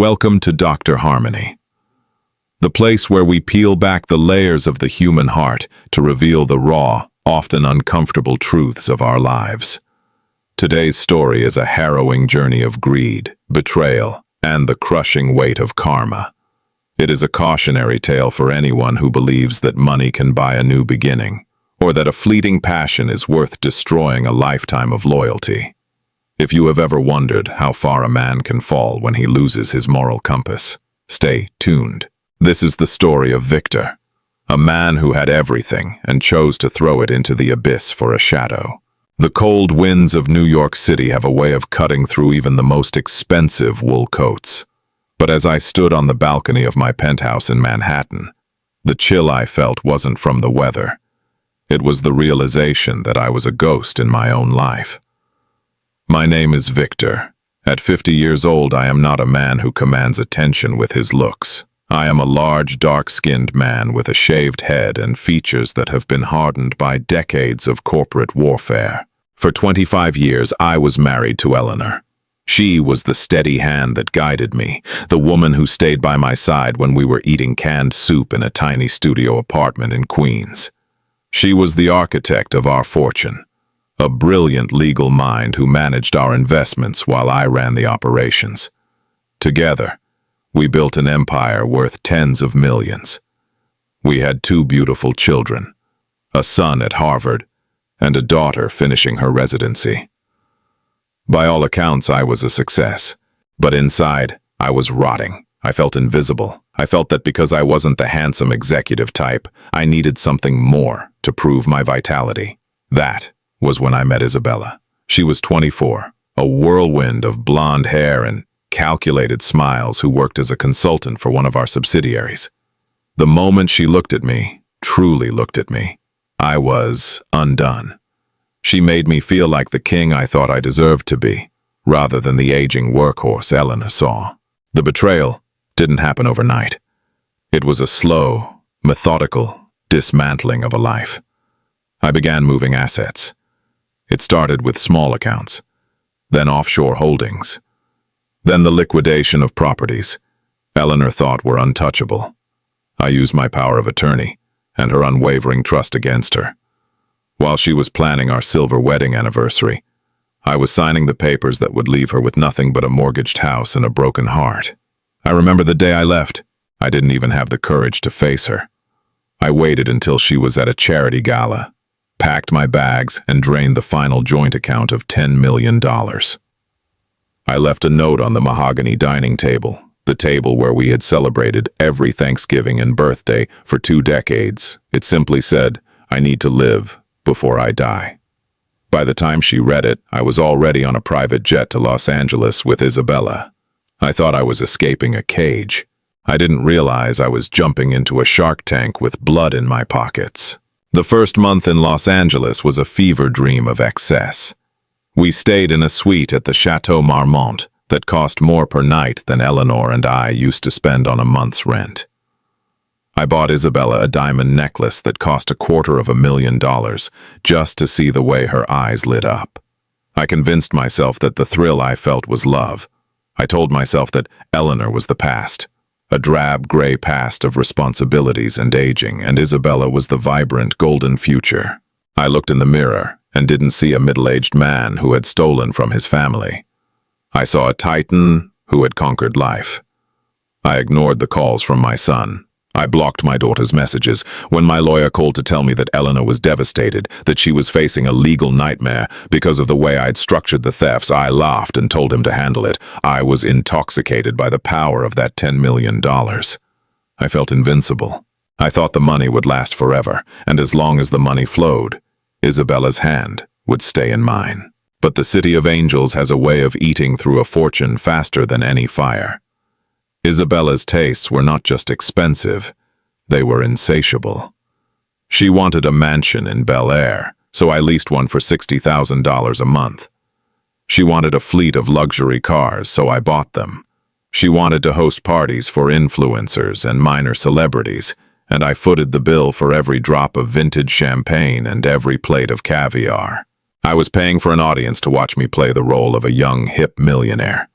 Welcome to Dr. Harmony, the place where we peel back the layers of the human heart to reveal the raw, often uncomfortable truths of our lives. Today's story is a harrowing journey of greed, betrayal, and the crushing weight of karma. It is a cautionary tale for anyone who believes that money can buy a new beginning, or that a fleeting passion is worth destroying a lifetime of loyalty. If you have ever wondered how far a man can fall when he loses his moral compass, stay tuned. This is the story of Victor, a man who had everything and chose to throw it into the abyss for a shadow. The cold winds of New York City have a way of cutting through even the most expensive wool coats. But as I stood on the balcony of my penthouse in Manhattan, the chill I felt wasn't from the weather. It was the realization that I was a ghost in my own life. My name is Victor. At 50 years old, I am not a man who commands attention with his looks. I am a large, dark-skinned man with a shaved head and features that have been hardened by decades of corporate warfare. For 25 years, I was married to Eleanor. She was the steady hand that guided me, the woman who stayed by my side when we were eating canned soup in a tiny studio apartment in Queens. She was the architect of our fortune, a brilliant legal mind who managed our investments while I ran the operations. Together, we built an empire worth tens of millions. We had 2 beautiful children, a son at Harvard and a daughter finishing her residency. By all accounts, I was a success, but inside, I was rotting. I felt invisible. I felt that because I wasn't the handsome executive type, I needed something more to prove my vitality. That was when I met Isabella. She was 24, a whirlwind of blonde hair and calculated smiles who worked as a consultant for one of our subsidiaries. The moment she looked at me, truly looked at me, I was undone. She made me feel like the king I thought I deserved to be, rather than the aging workhorse Eleanor saw. The betrayal didn't happen overnight. It was a slow, methodical dismantling of a life. I began moving assets. It started with small accounts, then offshore holdings, then the liquidation of properties Eleanor thought were untouchable. I used my power of attorney and her unwavering trust against her. While she was planning our silver wedding anniversary, I was signing the papers that would leave her with nothing but a mortgaged house and a broken heart. I remember the day I left. I didn't even have the courage to face her. I waited until she was at a charity gala, packed my bags, and drained the final joint account of $10 million. I left a note on the mahogany dining table, the table where we had celebrated every Thanksgiving and birthday for 2 decades. It simply said, "I need to live before I die." By the time she read it, I was already on a private jet to Los Angeles with Isabella. I thought I was escaping a cage. I didn't realize I was jumping into a shark tank with blood in my pockets. The first month in Los Angeles was a fever dream of excess. We stayed in a suite at the Chateau Marmont that cost more per night than Eleanor and I used to spend on a month's rent. I bought Isabella a diamond necklace that cost $250,000 just to see the way her eyes lit up. I convinced myself that the thrill I felt was love. I told myself that Eleanor was the past, a drab gray past of responsibilities and aging, and Isabella was the vibrant golden future. I looked in the mirror and didn't see a middle-aged man who had stolen from his family. I saw a titan who had conquered life. I ignored the calls from my son. I blocked my daughter's messages. When my lawyer called to tell me that Eleanor was devastated, that she was facing a legal nightmare because of the way I'd structured the thefts, I laughed and told him to handle it. I was intoxicated by the power of that $10 million. I felt invincible. I thought the money would last forever, and as long as the money flowed, Isabella's hand would stay in mine. But the City of Angels has a way of eating through a fortune faster than any fire. Isabella's tastes were not just expensive, they were insatiable. She wanted a mansion in Bel Air, so I leased one for $60,000 a month. She wanted a fleet of luxury cars, so I bought them. She wanted to host parties for influencers and minor celebrities, and I footed the bill for every drop of vintage champagne and every plate of caviar. I was paying for an audience to watch me play the role of a young, hip millionaire.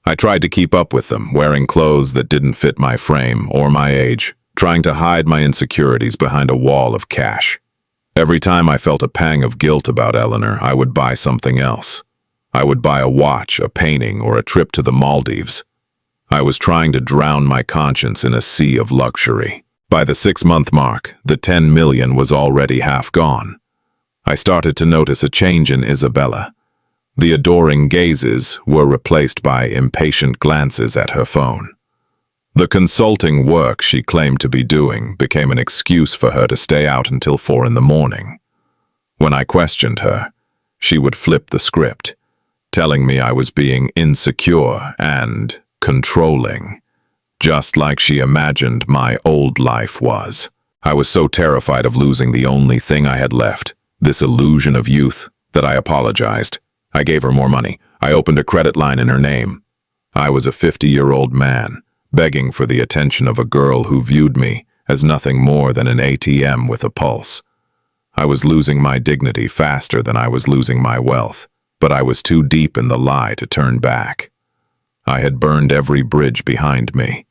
I tried to keep up with them, wearing clothes that didn't fit my frame or my age, trying to hide my insecurities behind a wall of cash. Every time I felt a pang of guilt about Eleanor, I would buy something else. I would buy a watch, a painting, or a trip to the Maldives. I was trying to drown my conscience in a sea of luxury. By the 6-month mark, the 10 million was already half gone. I started to notice a change in Isabella. The adoring gazes were replaced by impatient glances at her phone. The consulting work she claimed to be doing became an excuse for her to stay out until 4 in the morning. When I questioned her, she would flip the script, telling me I was being insecure and controlling, just like she imagined my old life was. I was so terrified of losing the only thing I had left, this illusion of youth, that I apologized. I gave her more money. I opened a credit line in her name. I was a 50-year-old man, begging for the attention of a girl who viewed me as nothing more than an ATM with a pulse. I was losing my dignity faster than I was losing my wealth, but I was too deep in the lie to turn back. I had burned every bridge behind me.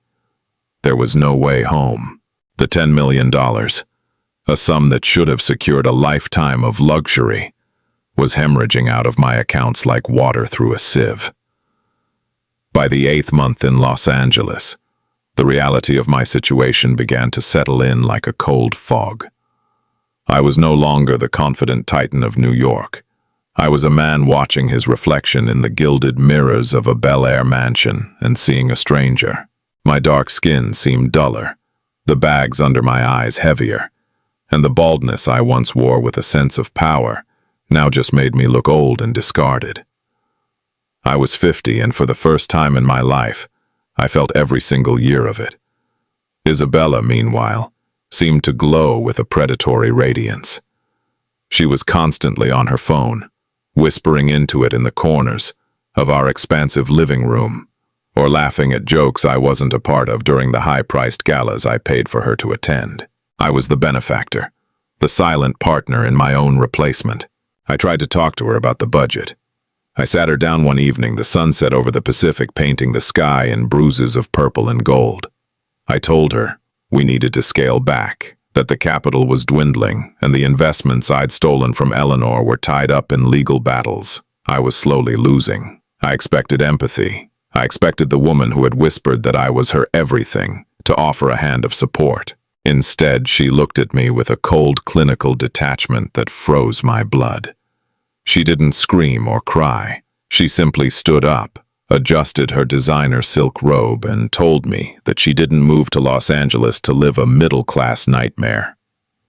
There was no way home. The $10 million, a sum that should have secured a lifetime of luxury, was hemorrhaging out of my accounts like water through a sieve. By the 8th month in Los Angeles, the reality of my situation began to settle in like a cold fog. I was no longer the confident titan of New York. I was a man watching his reflection in the gilded mirrors of a Bel Air mansion and seeing a stranger. My dark skin seemed duller, the bags under my eyes heavier, and the baldness I once wore with a sense of power now just made me look old and discarded. I was 50, and for the first time in my life, I felt every single year of it. Isabella, meanwhile, seemed to glow with a predatory radiance. She was constantly on her phone, whispering into it in the corners of our expansive living room, or laughing at jokes I wasn't a part of during the high-priced galas I paid for her to attend. I was the benefactor, the silent partner in my own replacement. I tried to talk to her about the budget. I sat her down one evening, the sunset over the Pacific painting the sky in bruises of purple and gold. I told her we needed to scale back, that the capital was dwindling, and the investments I'd stolen from Eleanor were tied up in legal battles I was slowly losing. I expected empathy. I expected the woman who had whispered that I was her everything to offer a hand of support. Instead, she looked at me with a cold, clinical detachment that froze my blood. She didn't scream or cry. She simply stood up, adjusted her designer silk robe, and told me that she didn't move to Los Angeles to live a middle-class nightmare.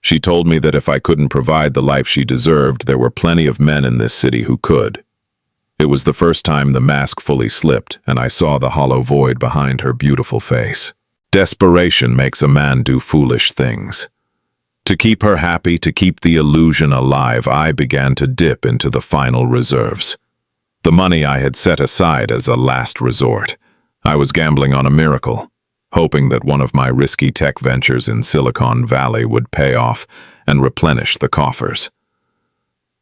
She told me that if I couldn't provide the life she deserved, there were plenty of men in this city who could. It was the first time the mask fully slipped, and I saw the hollow void behind her beautiful face. Desperation makes a man do foolish things. To keep her happy, to keep the illusion alive, I began to dip into the final reserves. The money I had set aside as a last resort. I was gambling on a miracle, hoping that one of my risky tech ventures in Silicon Valley would pay off and replenish the coffers.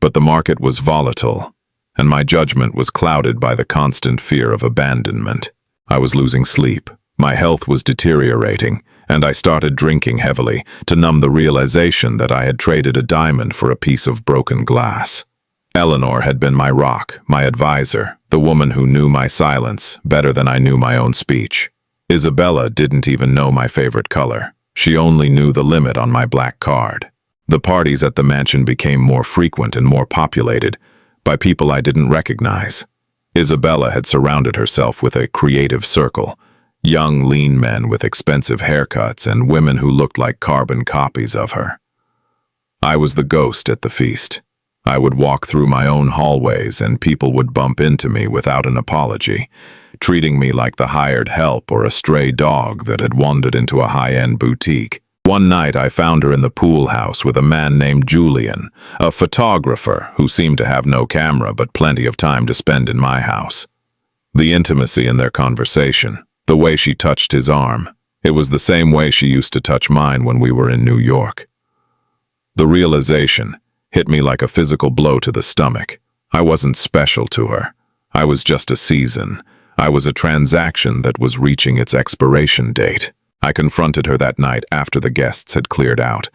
But the market was volatile, and my judgment was clouded by the constant fear of abandonment. I was losing sleep. My health was deteriorating, and I started drinking heavily to numb the realization that I had traded a diamond for a piece of broken glass. Eleanor had been my rock, my advisor, the woman who knew my silence better than I knew my own speech. Isabella didn't even know my favorite color. She only knew the limit on my black card. The parties at the mansion became more frequent and more populated by people I didn't recognize. Isabella had surrounded herself with a creative circle, young, lean men with expensive haircuts and women who looked like carbon copies of her. I was the ghost at the feast. I would walk through my own hallways and people would bump into me without an apology, treating me like the hired help or a stray dog that had wandered into a high-end boutique. One night I found her in the pool house with a man named Julian, a photographer who seemed to have no camera but plenty of time to spend in my house. The intimacy in their conversation, the way she touched his arm, it was the same way she used to touch mine when we were in New York. The realization hit me like a physical blow to the stomach. I wasn't special to her. I was just a season, I was a transaction that was reaching its expiration date. I confronted her that night after the guests had cleared out,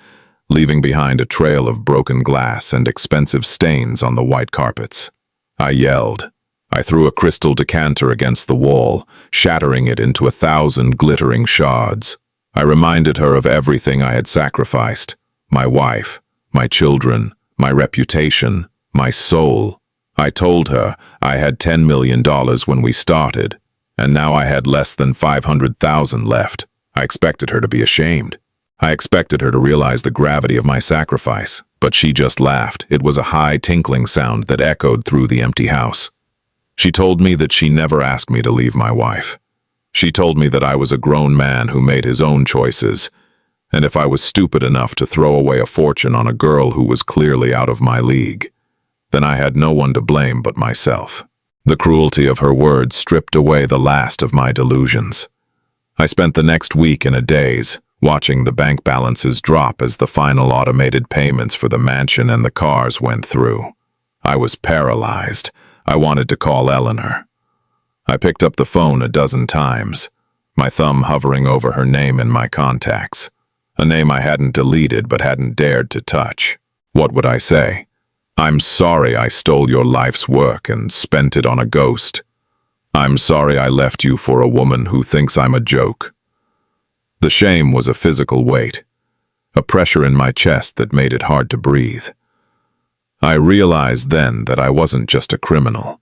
leaving behind a trail of broken glass and expensive stains on the white carpets. I yelled. I threw a crystal decanter against the wall, shattering it into 1,000 glittering shards. I reminded her of everything I had sacrificed: my wife, my children, my reputation, my soul. I told her I had $10 million when we started, and now I had less than 500,000 left. I expected her to be ashamed. I expected her to realize the gravity of my sacrifice, but she just laughed. It was a high, tinkling sound that echoed through the empty house. She told me that she never asked me to leave my wife. She told me that I was a grown man who made his own choices, and if I was stupid enough to throw away a fortune on a girl who was clearly out of my league, then I had no one to blame but myself. The cruelty of her words stripped away the last of my delusions. I spent the next week in a daze, watching the bank balances drop as the final automated payments for the mansion and the cars went through. I was paralyzed. I wanted to call Eleanor. I picked up the phone a dozen times, my thumb hovering over her name in my contacts, a name I hadn't deleted but hadn't dared to touch. What would I say? I'm sorry I stole your life's work and spent it on a ghost. I'm sorry I left you for a woman who thinks I'm a joke. The shame was a physical weight, a pressure in my chest that made it hard to breathe. I realized then that I wasn't just a criminal.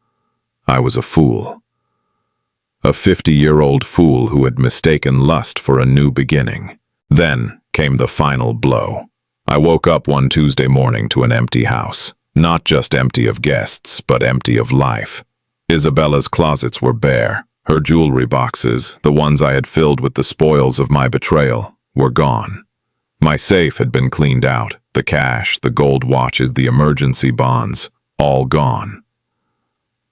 I was a fool. A 50-year-old fool who had mistaken lust for a new beginning. Then came the final blow. I woke up one Tuesday morning to an empty house. Not just empty of guests, but empty of life. Isabella's closets were bare. Her jewelry boxes, the ones I had filled with the spoils of my betrayal, were gone. My safe had been cleaned out. The cash, the gold watches, the emergency bonds, all gone.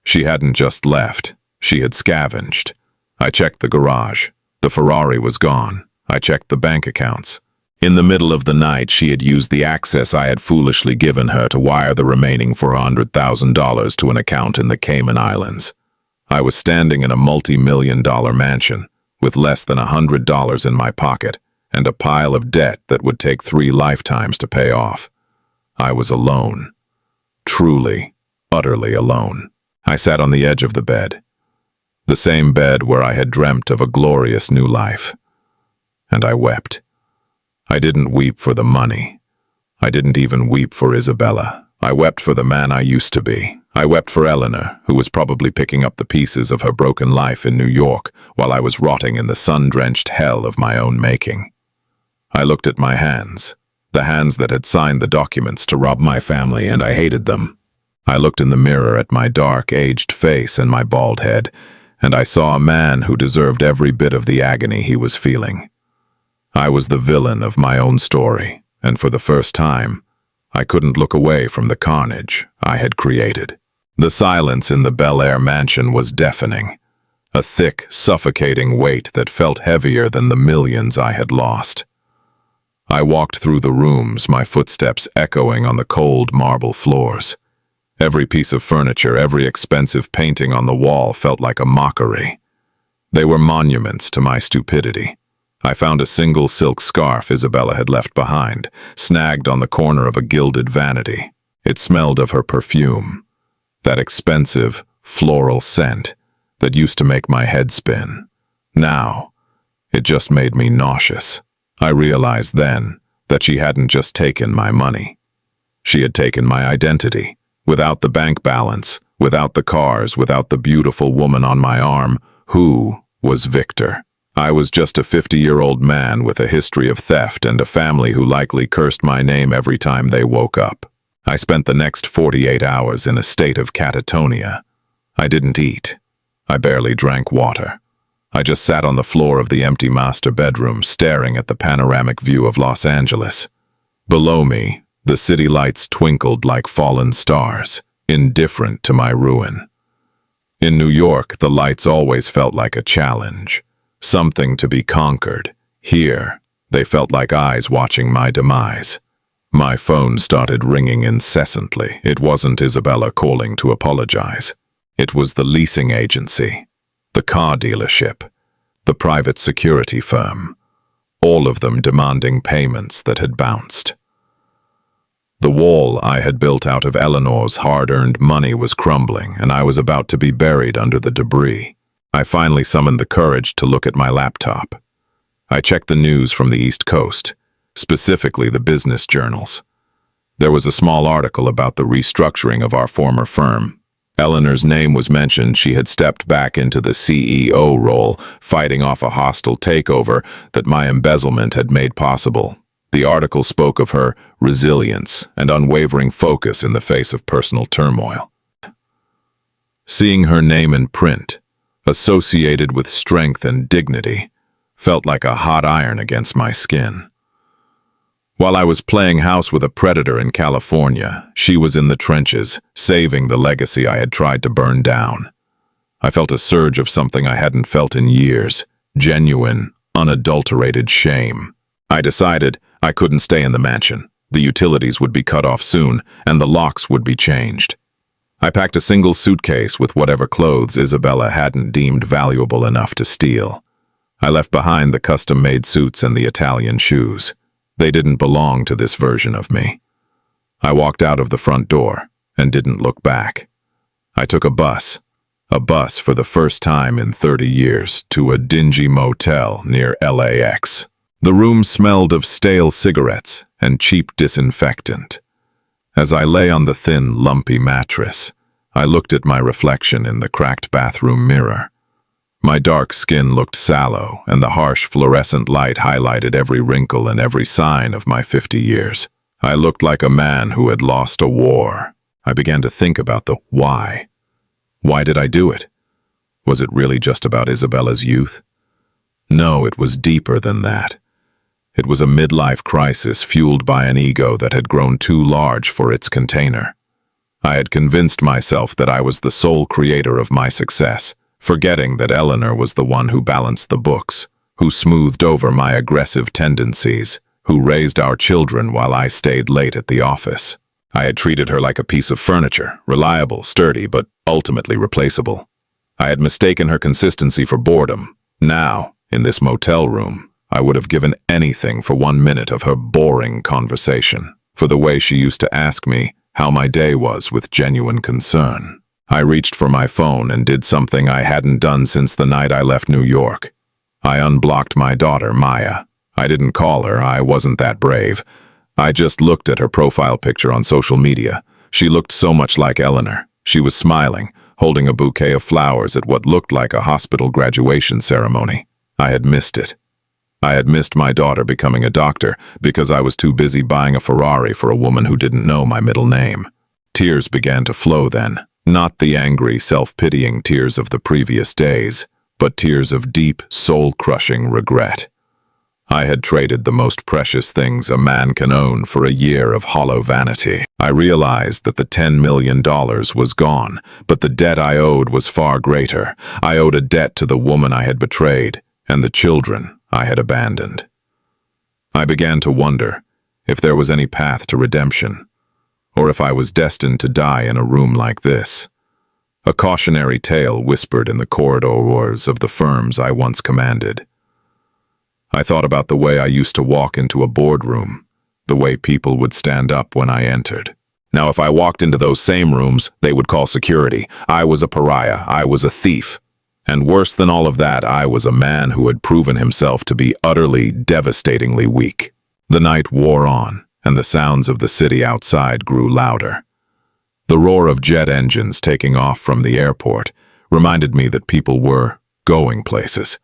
She hadn't just left. She had scavenged. I checked the garage. The Ferrari was gone. I checked the bank accounts. In the middle of the night, she had used the access I had foolishly given her to wire the remaining $400,000 to an account in the Cayman Islands. I was standing in a multi-million-dollar mansion, with less than $100 in my pocket, and a pile of debt that would take 3 lifetimes to pay off. I was alone. Truly, utterly alone. I sat on the edge of the bed. The same bed where I had dreamt of a glorious new life. And I wept. I didn't weep for the money. I didn't even weep for Isabella. I wept for the man I used to be. I wept for Eleanor, who was probably picking up the pieces of her broken life in New York while I was rotting in the sun-drenched hell of my own making. I looked at my hands, the hands that had signed the documents to rob my family, and I hated them. I looked in the mirror at my dark, aged face and my bald head, and I saw a man who deserved every bit of the agony he was feeling. I was the villain of my own story, and for the first time, I couldn't look away from the carnage I had created. The silence in the Bel Air mansion was deafening, a thick, suffocating weight that felt heavier than the millions I had lost. I walked through the rooms, my footsteps echoing on the cold marble floors. Every piece of furniture, every expensive painting on the wall felt like a mockery. They were monuments to my stupidity. I found a single silk scarf Isabella had left behind, snagged on the corner of a gilded vanity. It smelled of her perfume, that expensive, floral scent that used to make my head spin. Now, it just made me nauseous. I realized then that she hadn't just taken my money. She had taken my identity. Without the bank balance, without the cars, without the beautiful woman on my arm, who was Victor? I was just a 50-year-old man with a history of theft and a family who likely cursed my name every time they woke up. I spent the next 48 hours in a state of catatonia. I didn't eat. I barely drank water. I just sat on the floor of the empty master bedroom, staring at the panoramic view of Los Angeles. Below me, the city lights twinkled like fallen stars, indifferent to my ruin. In New York, the lights always felt like a challenge, something to be conquered. Here, they felt like eyes watching my demise. My phone started ringing incessantly. It wasn't Isabella calling to apologize. It was the leasing agency. the car dealership, the private security firm, all of them demanding payments that had bounced. The wall I had built out of Eleanor's hard-earned money was crumbling, and I was about to be buried under the debris. I finally summoned the courage to look at my laptop. I checked the news from the East Coast, specifically the business journals. There was a small article about the restructuring of our former firm. Eleanor's name was mentioned. She had stepped back into the CEO role, fighting off a hostile takeover that my embezzlement had made possible. The article spoke of her resilience and unwavering focus in the face of personal turmoil. Seeing her name in print, associated with strength and dignity, felt like a hot iron against my skin. While I was playing house with a predator in California, she was in the trenches, saving the legacy I had tried to burn down. I felt a surge of something I hadn't felt in years, genuine, unadulterated shame. I decided I couldn't stay in the mansion. The utilities would be cut off soon, and the locks would be changed. I packed a single suitcase with whatever clothes Isabella hadn't deemed valuable enough to steal. I left behind the custom-made suits and the Italian shoes. They didn't belong to this version of me. I walked out of the front door and didn't look back. I took a bus for the first time in 30 years, to a dingy motel near LAX. The room smelled of stale cigarettes and cheap disinfectant. As I lay on the thin, lumpy mattress, I looked at my reflection in the cracked bathroom mirror. My dark skin looked sallow, and the harsh fluorescent light highlighted every wrinkle and every sign of my 50 years. I looked like a man who had lost a war. I began to think about the why. Why did I do it? Was it really just about Isabella's youth? No, it was deeper than that. It was a midlife crisis fueled by an ego that had grown too large for its container. I had convinced myself that I was the sole creator of my success, forgetting that Eleanor was the one who balanced the books, who smoothed over my aggressive tendencies, who raised our children while I stayed late at the office. I had treated her like a piece of furniture, reliable, sturdy, but ultimately replaceable. I had mistaken her consistency for boredom. Now, in this motel room, I would have given anything for 1 minute of her boring conversation, for the way she used to ask me how my day was with genuine concern. I reached for my phone and did something I hadn't done since the night I left New York. I unblocked my daughter, Maya. I didn't call her, I wasn't that brave. I just looked at her profile picture on social media. She looked so much like Eleanor. She was smiling, holding a bouquet of flowers at what looked like a hospital graduation ceremony. I had missed it. I had missed my daughter becoming a doctor because I was too busy buying a Ferrari for a woman who didn't know my middle name. Tears began to flow then. Not the angry, self-pitying tears of the previous days, but tears of deep, soul-crushing regret. I had traded the most precious things a man can own for a year of hollow vanity. I realized that the $10 million was gone, but the debt I owed was far greater. I owed a debt to the woman I had betrayed and the children I had abandoned. I began to wonder if there was any path to redemption, or if I was destined to die in a room like this. A cautionary tale whispered in the corridors of the firms I once commanded. I thought about the way I used to walk into a boardroom, the way people would stand up when I entered. Now, if I walked into those same rooms, they would call security. I was a pariah. I was a thief. And worse than all of that, I was a man who had proven himself to be utterly, devastatingly weak. The night wore on, and the sounds of the city outside grew louder. The roar of jet engines taking off from the airport reminded me that people were going places,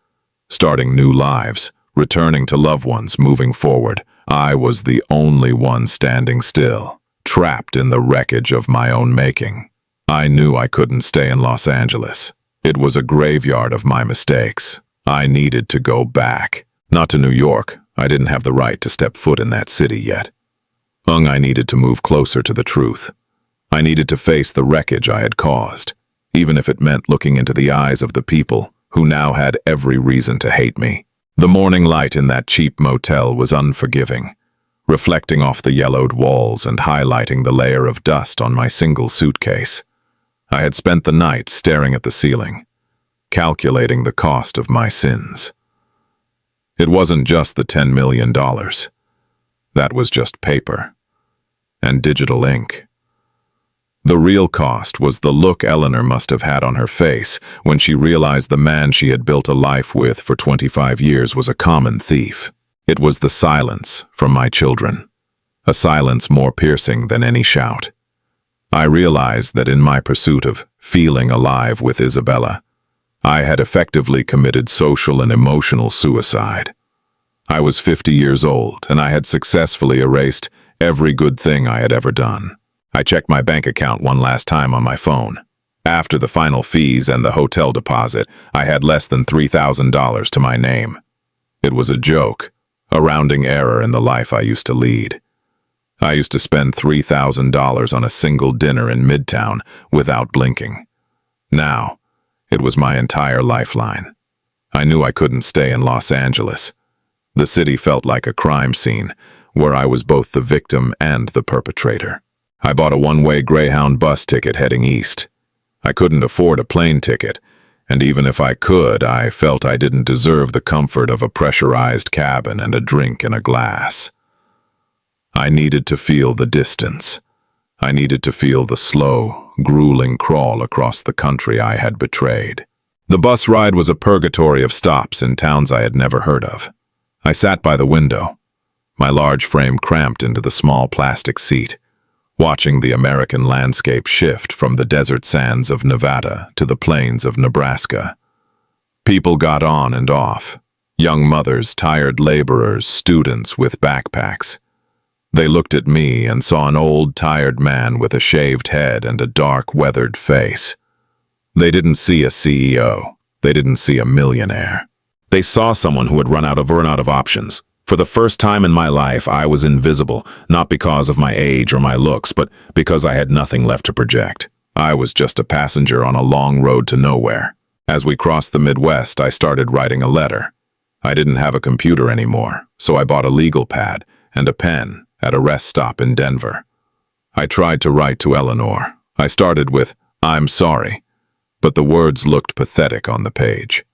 starting new lives, returning to loved ones, moving forward. I was the only one standing still, trapped in the wreckage of my own making. I knew I couldn't stay in Los Angeles. It was a graveyard of my mistakes. I needed to go back. Not to New York. I didn't have the right to step foot in that city yet. I needed to move closer to the truth. I needed to face the wreckage I had caused, even if it meant looking into the eyes of the people who now had every reason to hate me. The morning light in that cheap motel was unforgiving, reflecting off the yellowed walls and highlighting the layer of dust on my single suitcase. I had spent the night staring at the ceiling, calculating the cost of my sins. It wasn't just the $10 million. That was just paper and digital ink. The real cost was the look Eleanor must have had on her face when she realized the man she had built a life with for 25 years was a common thief. It was the silence from my children, a silence more piercing than any shout. I realized that in my pursuit of feeling alive with Isabella, I had effectively committed social and emotional suicide. I was 50 years old, and I had successfully erased every good thing I had ever done. I checked my bank account one last time on my phone. After the final fees and the hotel deposit, I had less than $3,000 to my name. It was a joke, a rounding error in the life I used to lead. I used to spend $3,000 on a single dinner in Midtown without blinking. Now, it was my entire lifeline. I knew I couldn't stay in Los Angeles. The city felt like a crime scene, where I was both the victim and the perpetrator. I bought a one-way Greyhound bus ticket heading east. I couldn't afford a plane ticket, and even if I could, I felt I didn't deserve the comfort of a pressurized cabin and a drink in a glass. I needed to feel the distance. I needed to feel the slow, grueling crawl across the country I had betrayed. The bus ride was a purgatory of stops in towns I had never heard of. I sat by the window, my large frame cramped into the small plastic seat, watching the American landscape shift from the desert sands of Nevada to the plains of Nebraska. People got on and off, young mothers, tired laborers, students with backpacks. They looked at me and saw an old, tired man with a shaved head and a dark, weathered face. They didn't see a CEO. They didn't see a millionaire. They saw someone who had run out of options. For the first time in my life, I was invisible, not because of my age or my looks, but because I had nothing left to project. I was just a passenger on a long road to nowhere. As we crossed the Midwest, I started writing a letter. I didn't have a computer anymore, so I bought a legal pad and a pen at a rest stop in Denver. I tried to write to Eleanor. I started with, "I'm sorry," but the words looked pathetic on the page.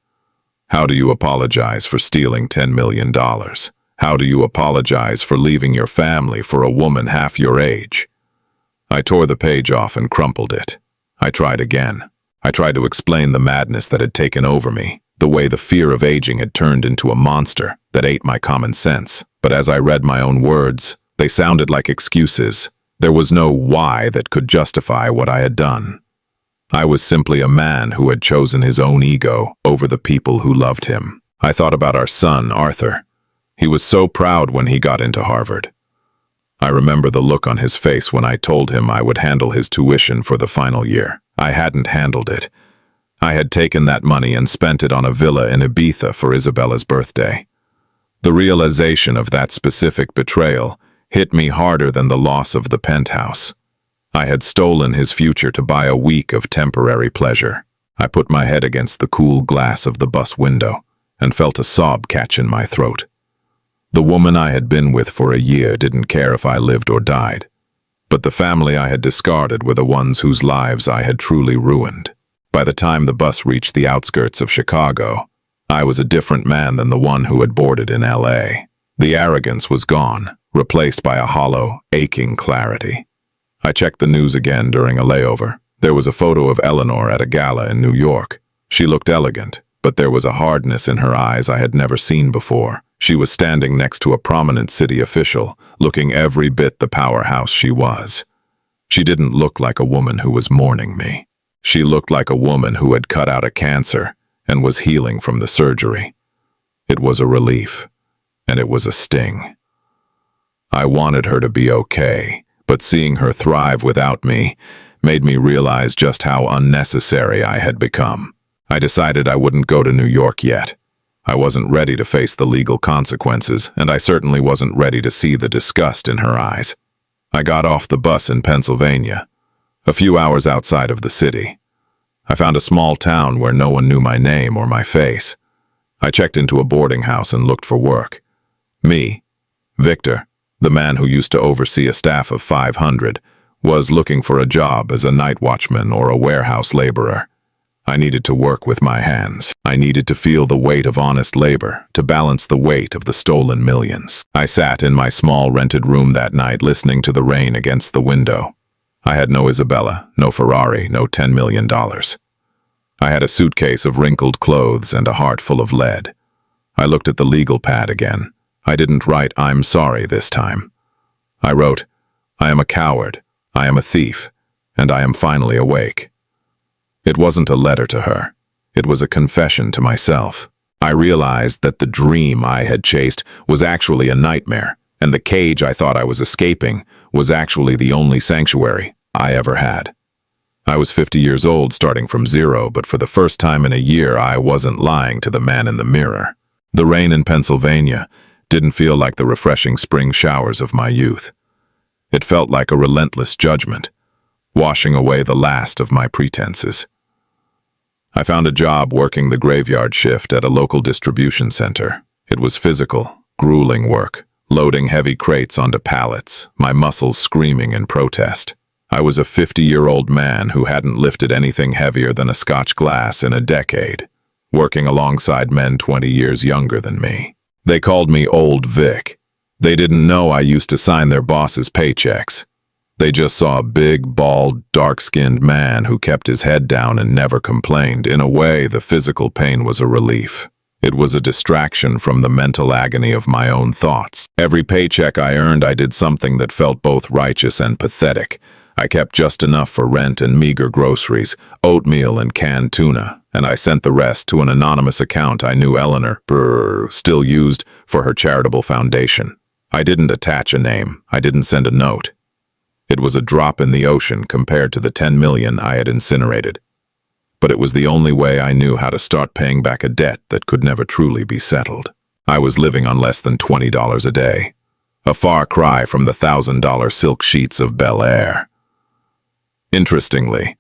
How do you apologize for stealing $10 million? How do you apologize for leaving your family for a woman half your age? I tore the page off and crumpled it. I tried again. I tried to explain the madness that had taken over me, the way the fear of aging had turned into a monster that ate my common sense. But as I read my own words, they sounded like excuses. There was no why that could justify what I had done. I was simply a man who had chosen his own ego over the people who loved him. I thought about our son, Arthur. He was so proud when he got into Harvard. I remember the look on his face when I told him I would handle his tuition for the final year. I hadn't handled it. I had taken that money and spent it on a villa in Ibiza for Isabella's birthday. The realization of that specific betrayal hit me harder than the loss of the penthouse. I had stolen his future to buy a week of temporary pleasure. I put my head against the cool glass of the bus window and felt a sob catch in my throat. The woman I had been with for a year didn't care if I lived or died, but the family I had discarded were the ones whose lives I had truly ruined. By the time the bus reached the outskirts of Chicago, I was a different man than the one who had boarded in LA. The arrogance was gone, replaced by a hollow, aching clarity. I checked the news again during a layover. There was a photo of Eleanor at a gala in New York. She looked elegant, but there was a hardness in her eyes I had never seen before. She was standing next to a prominent city official, looking every bit the powerhouse she was. She didn't look like a woman who was mourning me. She looked like a woman who had cut out a cancer and was healing from the surgery. It was a relief, and it was a sting. I wanted her to be okay, but seeing her thrive without me made me realize just how unnecessary I had become. I decided I wouldn't go to New York yet. I wasn't ready to face the legal consequences, and I certainly wasn't ready to see the disgust in her eyes. I got off the bus in Pennsylvania, a few hours outside of the city. I found a small town where no one knew my name or my face. I checked into a boarding house and looked for work. Me, Victor, the man who used to oversee a staff of 500, was looking for a job as a night watchman or a warehouse laborer. I needed to work with my hands. I needed to feel the weight of honest labor, to balance the weight of the stolen millions. I sat in my small rented room that night listening to the rain against the window. I had no Isabella, no Ferrari, no $10 million. I had a suitcase of wrinkled clothes and a heart full of lead. I looked at the legal pad again. I didn't write "I'm sorry" this time. I wrote, "I am a coward, I am a thief, and I am finally awake." It wasn't a letter to her. It was a confession to myself. I realized that the dream I had chased was actually a nightmare, and the cage I thought I was escaping was actually the only sanctuary I ever had. I was 50 years old, starting from zero, but for the first time in a year, I wasn't lying to the man in the mirror. The rain in Pennsylvania didn't feel like the refreshing spring showers of my youth. It felt like a relentless judgment, washing away the last of my pretenses. I found a job working the graveyard shift at a local distribution center. It was physical, grueling work, loading heavy crates onto pallets, my muscles screaming in protest. I was a 50-year-old man who hadn't lifted anything heavier than a Scotch glass in a decade, working alongside men 20 years younger than me. They called me Old Vic. They didn't know I used to sign their bosses' paychecks. They just saw a big, bald, dark-skinned man who kept his head down and never complained. In a way, the physical pain was a relief. It was a distraction from the mental agony of my own thoughts. Every paycheck I earned, I did something that felt both righteous and pathetic. I kept just enough for rent and meager groceries, oatmeal and canned tuna, and I sent the rest to an anonymous account I knew Eleanor still used for her charitable foundation. I didn't attach a name. I didn't send a note. It was a drop in the ocean compared to the 10 million I had incinerated. But it was the only way I knew how to start paying back a debt that could never truly be settled. I was living on less than $20 a day, a far cry from the $1,000 silk sheets of Bel Air. Interestingly,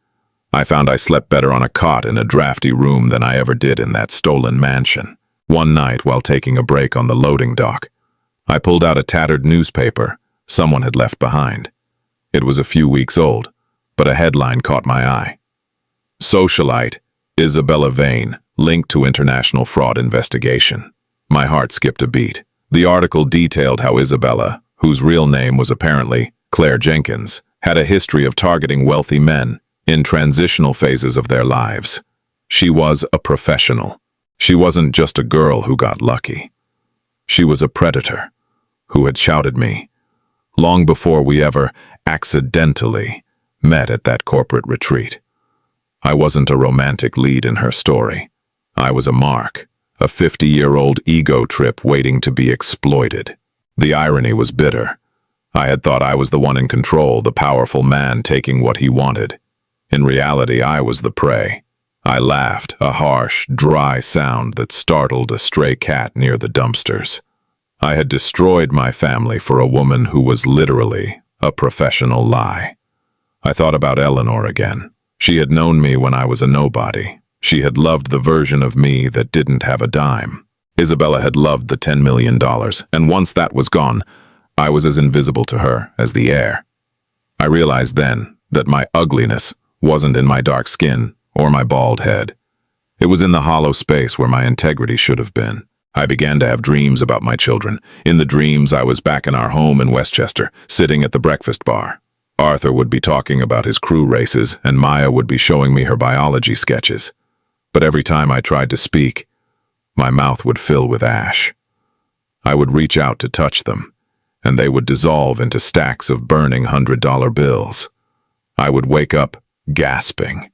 I found I slept better on a cot in a drafty room than I ever did in that stolen mansion. One night, while taking a break on the loading dock, I pulled out a tattered newspaper someone had left behind. It was a few weeks old, but a headline caught my eye. Socialite, Isabella Vane, linked to international fraud investigation. My heart skipped a beat. The article detailed how Isabella, whose real name was apparently Claire Jenkins, had a history of targeting wealthy men in transitional phases of their lives. She was a professional. She wasn't just a girl who got lucky. She was a predator who had shouted me long before we ever accidentally met at that corporate retreat. I wasn't a romantic lead in her story. I was a mark, a 50-year-old ego trip waiting to be exploited. The irony was bitter. I had thought I was the one in control, the powerful man taking what he wanted. In reality, I was the prey. I laughed, a harsh, dry sound that startled a stray cat near the dumpsters. I had destroyed my family for a woman who was literally a professional lie. I thought about Eleanor again. She had known me when I was a nobody. She had loved the version of me that didn't have a dime. Isabella had loved the $10 million, and once that was gone, I was as invisible to her as the air. I realized then that my ugliness wasn't in my dark skin or my bald head. It was in the hollow space where my integrity should have been. I began to have dreams about my children. In the dreams, I was back in our home in Westchester, sitting at the breakfast bar. Arthur would be talking about his crew races, and Maya would be showing me her biology sketches. But every time I tried to speak, my mouth would fill with ash. I would reach out to touch them, and they would dissolve into stacks of burning $100 bills. I would wake up gasping,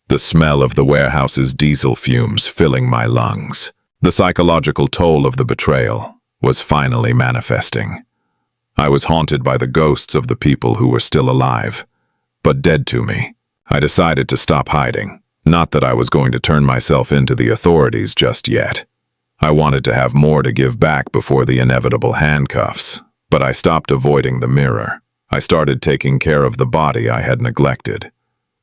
the smell of the warehouse's diesel fumes filling my lungs. The psychological toll of the betrayal was finally manifesting. I was haunted by the ghosts of the people who were still alive, but dead to me. I decided to stop hiding. Not that I was going to turn myself into the authorities just yet. I wanted to have more to give back before the inevitable handcuffs. But I stopped avoiding the mirror. I started taking care of the body I had neglected.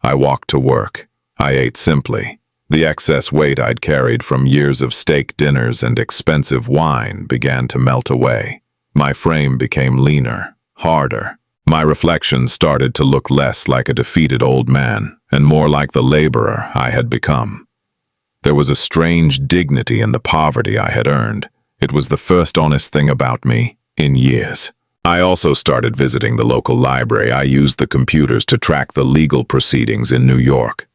I walked to work. I ate simply. The excess weight I'd carried from years of steak dinners and expensive wine began to melt away. My frame became leaner, harder. My reflections started to look less like a defeated old man and more like the laborer I had become. There was a strange dignity in the poverty I had earned. It was the first honest thing about me in years. I also started visiting the local library. I used the computers to track the legal proceedings in New York.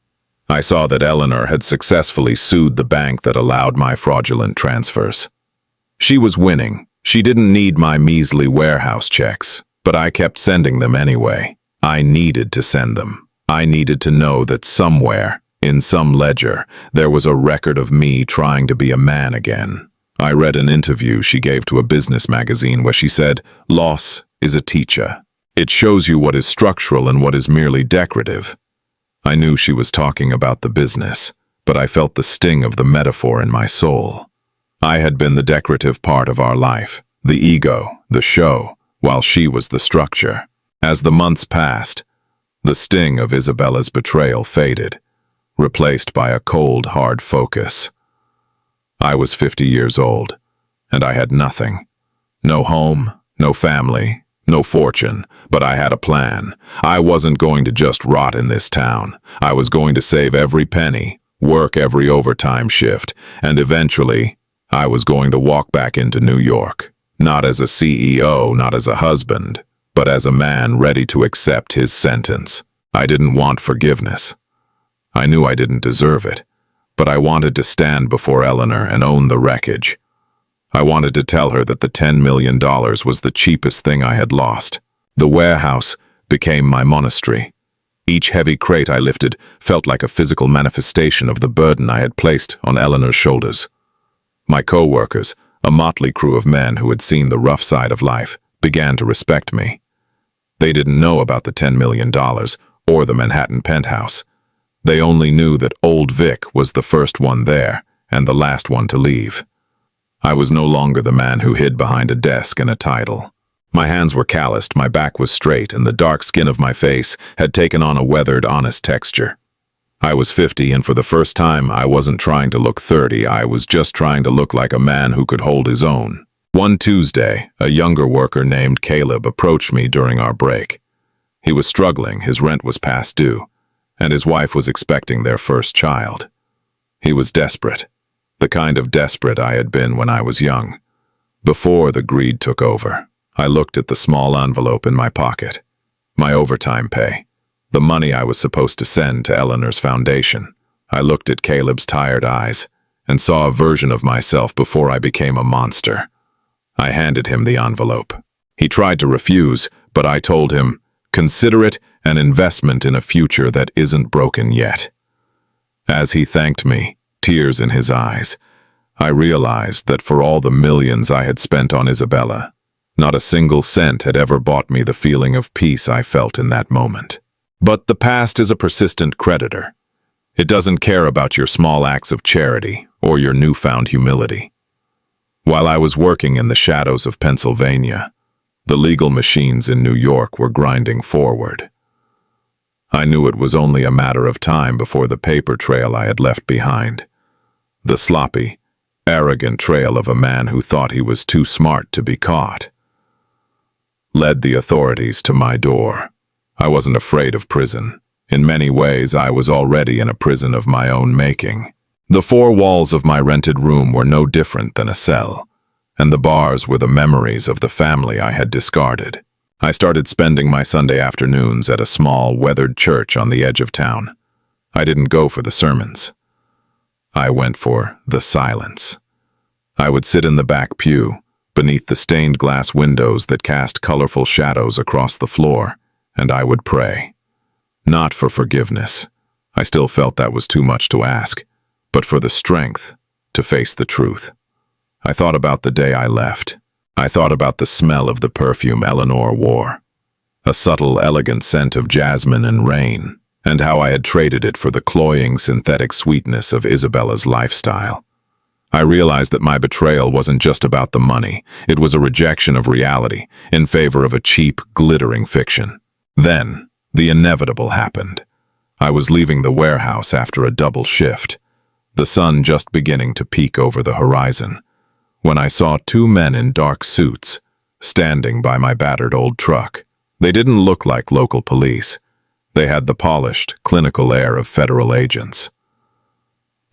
I saw that Eleanor had successfully sued the bank that allowed my fraudulent transfers. She was winning. She didn't need my measly warehouse checks, but I kept sending them anyway. I needed to send them. I needed to know that somewhere, in some ledger, there was a record of me trying to be a man again. I read an interview she gave to a business magazine where she said, "Loss is a teacher. It shows you what is structural and what is merely decorative." I knew she was talking about the business, but I felt the sting of the metaphor in my soul. I had been the decorative part of our life, the ego, the show, while she was the structure. As the months passed, the sting of Isabella's betrayal faded, replaced by a cold, hard focus. I was 50 years old, and I had nothing. No home, no family, no fortune, but I had a plan. I wasn't going to just rot in this town. I was going to save every penny, work every overtime shift, and eventually, I was going to walk back into New York. Not as a CEO, not as a husband, but as a man ready to accept his sentence. I didn't want forgiveness. I knew I didn't deserve it, but I wanted to stand before Eleanor and own the wreckage. I wanted to tell her that the $10 million was the cheapest thing I had lost. The warehouse became my monastery. Each heavy crate I lifted felt like a physical manifestation of the burden I had placed on Eleanor's shoulders. My co-workers, a motley crew of men who had seen the rough side of life, began to respect me. They didn't know about the $10 million or the Manhattan penthouse. They only knew that Old Vic was the first one there and the last one to leave. I was no longer the man who hid behind a desk and a title. My hands were calloused, my back was straight, and the dark skin of my face had taken on a weathered, honest texture. I was 50, and for the first time, I wasn't trying to look 30. I was just trying to look like a man who could hold his own. One Tuesday, a younger worker named Caleb approached me during our break. He was struggling, his rent was past due, and his wife was expecting their first child. He was desperate, the kind of desperate I had been when I was young. Before the greed took over, I looked at the small envelope in my pocket. My overtime pay. The money I was supposed to send to Eleanor's foundation. I looked at Caleb's tired eyes and saw a version of myself before I became a monster. I handed him the envelope. He tried to refuse, but I told him, "Consider it an investment in a future that isn't broken yet." As he thanked me, tears in his eyes, I realized that for all the millions I had spent on Isabella, not a single cent had ever bought me the feeling of peace I felt in that moment. But the past is a persistent creditor. It doesn't care about your small acts of charity or your newfound humility. While I was working in the shadows of Pennsylvania, the legal machines in New York were grinding forward. I knew it was only a matter of time before the paper trail I had left behind, the sloppy, arrogant trail of a man who thought he was too smart to be caught, led the authorities to my door. I wasn't afraid of prison. In many ways, I was already in a prison of my own making. The four walls of my rented room were no different than a cell, and the bars were the memories of the family I had discarded. I started spending my Sunday afternoons at a small, weathered church on the edge of town. I didn't go for the sermons. I went for the silence. I would sit in the back pew, beneath the stained glass windows that cast colorful shadows across the floor, and I would pray. Not for forgiveness. I still felt that was too much to ask, but for the strength to face the truth. I thought about the day I left. I thought about the smell of the perfume Eleanor wore, a subtle, elegant scent of jasmine and rain, and how I had traded it for the cloying, synthetic sweetness of Isabella's lifestyle. I realized that my betrayal wasn't just about the money. It was a rejection of reality in favor of a cheap, glittering fiction. Then, the inevitable happened. I was leaving the warehouse after a double shift, the sun just beginning to peek over the horizon, when I saw two men in dark suits standing by my battered old truck. They didn't look like local police. They had the polished, clinical air of federal agents.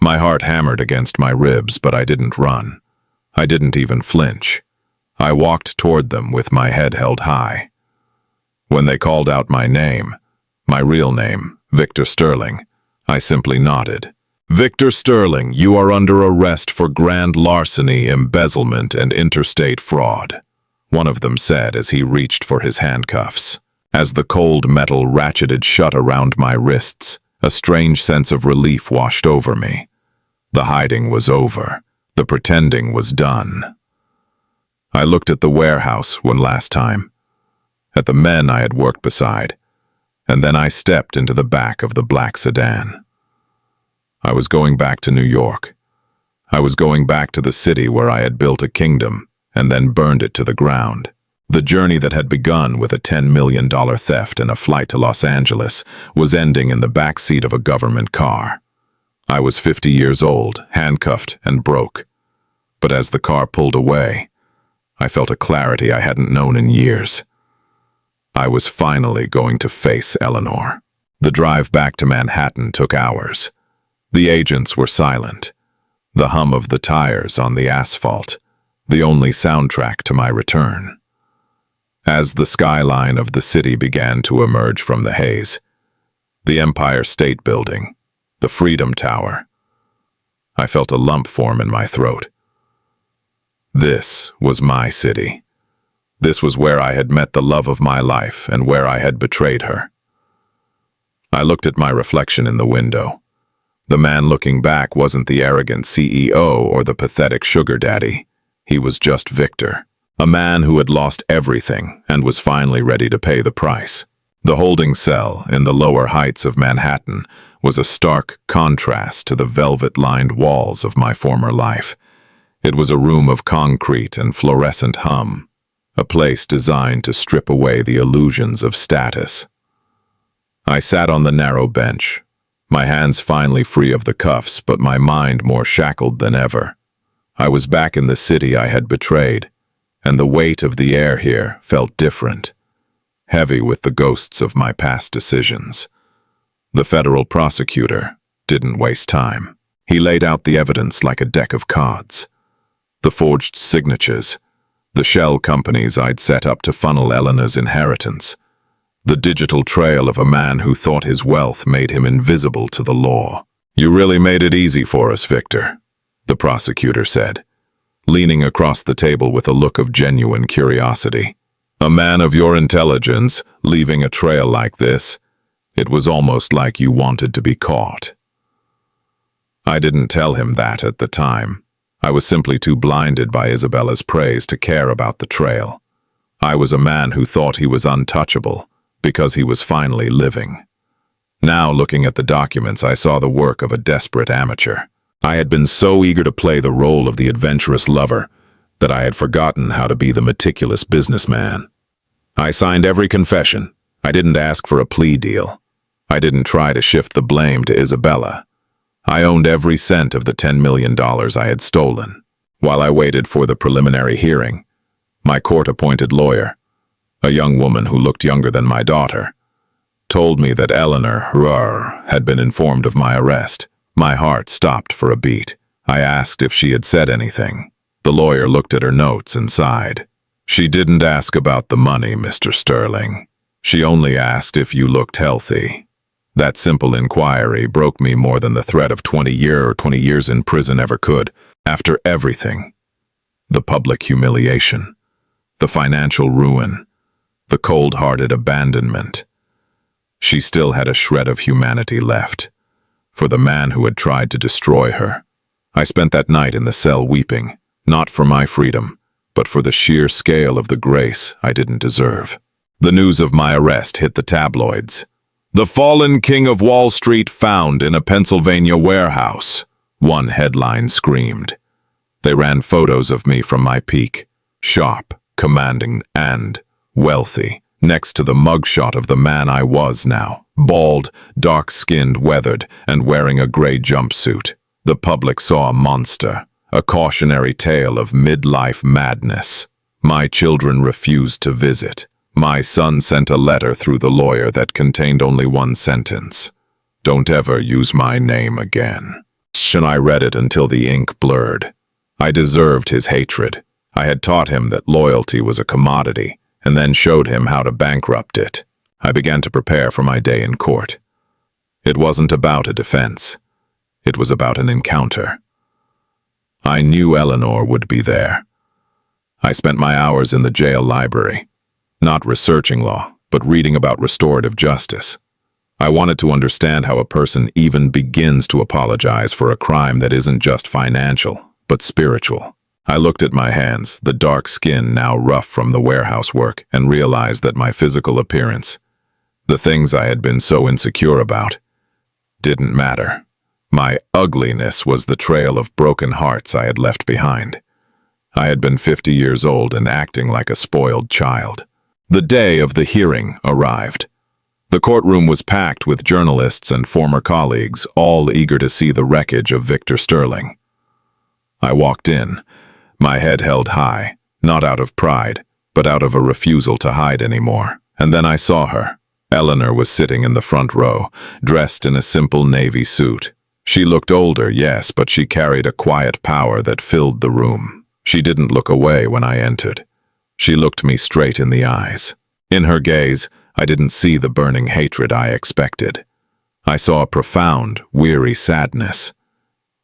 My heart hammered against my ribs, but I didn't run. I didn't even flinch. I walked toward them with my head held high. When they called out my name, my real name, Victor Sterling, I simply nodded. "Victor Sterling, you are under arrest for grand larceny, embezzlement, and interstate fraud," one of them said as he reached for his handcuffs. As the cold metal ratcheted shut around my wrists, a strange sense of relief washed over me. The hiding was over. The pretending was done. I looked at the warehouse one last time, at the men I had worked beside, and then I stepped into the back of the black sedan. I was going back to New York. I was going back to the city where I had built a kingdom and then burned it to the ground. The journey that had begun with a $10 million theft and a flight to Los Angeles was ending in the back seat of a government car. I was 50 years old, handcuffed and broke. But as the car pulled away, I felt a clarity I hadn't known in years. I was finally going to face Eleanor. The drive back to Manhattan took hours. The agents were silent. The hum of the tires on the asphalt, the only soundtrack to my return. As the skyline of the city began to emerge from the haze, the Empire State Building, the Freedom Tower, I felt a lump form in my throat. This was my city. This was where I had met the love of my life and where I had betrayed her. I looked at my reflection in the window. The man looking back wasn't the arrogant CEO or the pathetic sugar daddy. He was just Victor, a man who had lost everything and was finally ready to pay the price. The holding cell in the lower heights of Manhattan was a stark contrast to the velvet-lined walls of my former life. It was a room of concrete and fluorescent hum, a place designed to strip away the illusions of status. I sat on the narrow bench, my hands finally free of the cuffs, but my mind more shackled than ever. I was back in the city I had betrayed, and the weight of the air here felt different, heavy with the ghosts of my past decisions. The federal prosecutor didn't waste time. He laid out the evidence like a deck of cards. The forged signatures, the shell companies I'd set up to funnel Eleanor's inheritance, the digital trail of a man who thought his wealth made him invisible to the law. "You really made it easy for us, Victor," the prosecutor said, leaning across the table with a look of genuine curiosity. "A man of your intelligence, leaving a trail like this, it was almost like you wanted to be caught." I didn't tell him that at the time. I was simply too blinded by Isabella's praise to care about the trail. I was a man who thought he was untouchable because he was finally living. Now, looking at the documents, I saw the work of a desperate amateur. I had been so eager to play the role of the adventurous lover that I had forgotten how to be the meticulous businessman. I signed every confession. I didn't ask for a plea deal. I didn't try to shift the blame to Isabella. I owned every cent of the $10 million I had stolen. While I waited for the preliminary hearing, my court-appointed lawyer, a young woman who looked younger than my daughter, told me that Eleanor had been informed of my arrest. My heart stopped for a beat. I asked if she had said anything. The lawyer looked at her notes and sighed. "She didn't ask about the money, Mr. Sterling. She only asked if you looked healthy." That simple inquiry broke me more than the threat of 20 years in prison ever could. After everything, the public humiliation, the financial ruin, the cold-hearted abandonment, she still had a shred of humanity left for the man who had tried to destroy her. I spent that night in the cell weeping, not for my freedom, but for the sheer scale of the grace I didn't deserve. The news of my arrest hit the tabloids. "The fallen king of Wall Street found in a Pennsylvania warehouse," one headline screamed. They ran photos of me from my peak, sharp, commanding, and wealthy, next to the mugshot of the man I was now, bald, dark-skinned, weathered, and wearing a gray jumpsuit. The public saw a monster, a cautionary tale of midlife madness. My children refused to visit. My son sent a letter through the lawyer that contained only one sentence. Don't ever use my name again. I read it until the ink blurred. I deserved his hatred. I had taught him that loyalty was a commodity, and then showed him how to bankrupt it. I began to prepare for my day in court. It wasn't about a defense. It was about an encounter. I knew Eleanor would be there. I spent my hours in the jail library, not researching law, but reading about restorative justice. I wanted to understand how a person even begins to apologize for a crime that isn't just financial, but spiritual. I looked at my hands, the dark skin now rough from the warehouse work, and realized that my physical appearance, the things I had been so insecure about, didn't matter. My ugliness was the trail of broken hearts I had left behind. I had been 50 years old and acting like a spoiled child. The day of the hearing arrived. The courtroom was packed with journalists and former colleagues, all eager to see the wreckage of Victor Sterling. I walked in, my head held high, not out of pride, but out of a refusal to hide anymore. And then I saw her. Eleanor was sitting in the front row, dressed in a simple navy suit. She looked older, yes, but she carried a quiet power that filled the room. She didn't look away when I entered. She looked me straight in the eyes. In her gaze, I didn't see the burning hatred I expected. I saw a profound, weary sadness.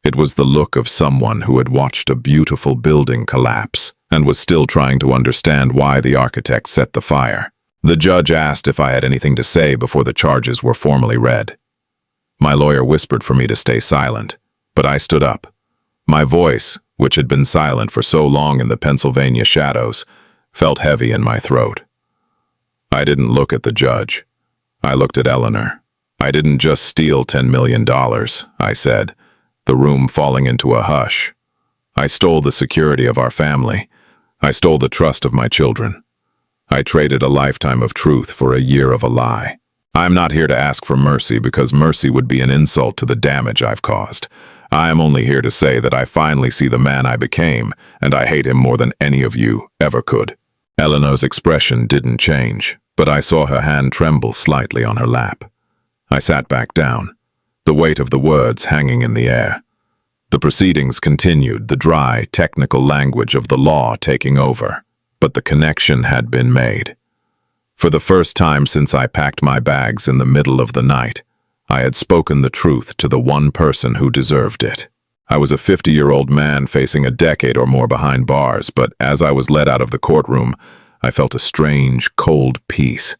It was the look of someone who had watched a beautiful building collapse and was still trying to understand why the architect set the fire. The judge asked if I had anything to say before the charges were formally read. My lawyer whispered for me to stay silent, but I stood up. My voice, which had been silent for so long in the Pennsylvania shadows, felt heavy in my throat. I didn't look at the judge. I looked at Eleanor. I didn't just steal $10 million, I said, the room falling into a hush. I stole the security of our family. I stole the trust of my children. I traded a lifetime of truth for a year of a lie. I'm not here to ask for mercy because mercy would be an insult to the damage I've caused. I am only here to say that I finally see the man I became, and I hate him more than any of you ever could. Eleanor's expression didn't change, but I saw her hand tremble slightly on her lap. I sat back down, the weight of the words hanging in the air. The proceedings continued, the dry, technical language of the law taking over, but the connection had been made. For the first time since I packed my bags in the middle of the night, I had spoken the truth to the one person who deserved it. I was a 50-year-old man facing a decade or more behind bars, but as I was led out of the courtroom, I felt a strange, cold peace.